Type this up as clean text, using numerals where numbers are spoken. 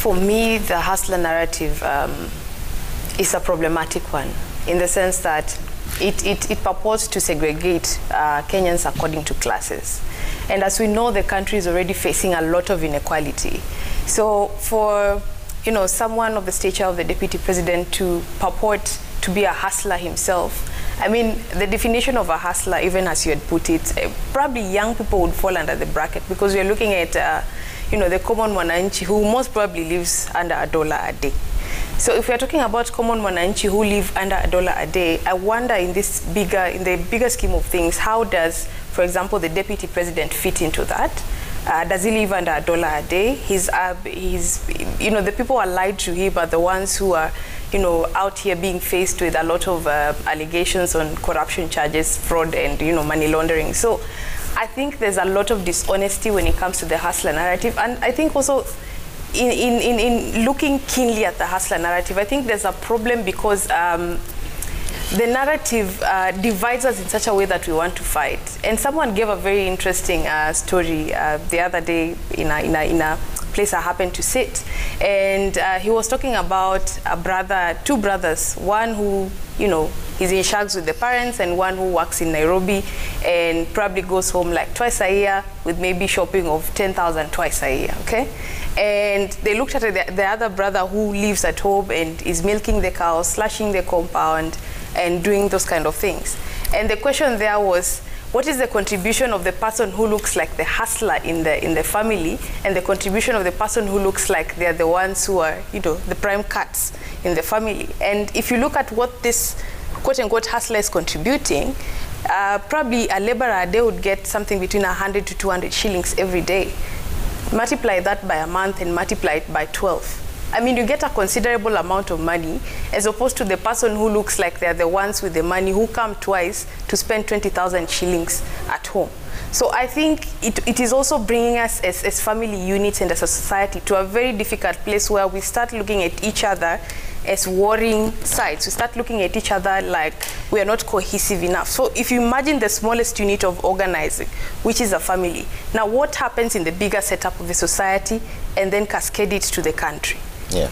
for me, the hustler narrative is a problematic one, in the sense that it purports to segregate Kenyans according to classes. And as we know, the country is already facing a lot of inequality. So for someone of the stature of the Deputy President to purport to be a hustler himself, I mean, the definition of a hustler, even as you had put it, probably young people would fall under the bracket, because we're looking at the common mwananchi who most probably lives under $1 a day. So if we're talking about common mwananchi who live under $1 a day, I wonder in the bigger scheme of things, how does, for example, the Deputy President fit into that? Does he live under $1 a day? The people allied to him are the ones who are, out here being faced with a lot of allegations on corruption charges, fraud, and money laundering. So I think there's a lot of dishonesty when it comes to the hustler narrative, and I think also in looking keenly at the hustler narrative, I think there's a problem because the narrative divides us in such a way that we want to fight. And someone gave a very interesting story the other day in a place I happened to sit, and he was talking about two brothers, one who he's in shags with the parents, and one who works in Nairobi and probably goes home like twice a year with maybe shopping of 10,000 twice a year, okay? And they looked at the other brother who lives at home and is milking the cows, slashing the compound, and doing those kind of things. And the question there was, what is the contribution of the person who looks like the hustler in the family, and the contribution of the person who looks like they're the ones who are, the prime cuts in the family? And if you look at what this quote-unquote hustler is contributing, probably a laborer a day would get something between 100 to 200 shillings every day. Multiply that by a month and multiply it by 12. I mean, you get a considerable amount of money, as opposed to the person who looks like they're the ones with the money who come twice to spend 20,000 shillings at home. So I think it is also bringing us as family units and as a society to a very difficult place where we start looking at each other as warring sides. We start looking at each other like we are not cohesive enough. So if you imagine the smallest unit of organizing, which is a family, now what happens in the bigger setup of the society, and then cascade it to the country? Yeah.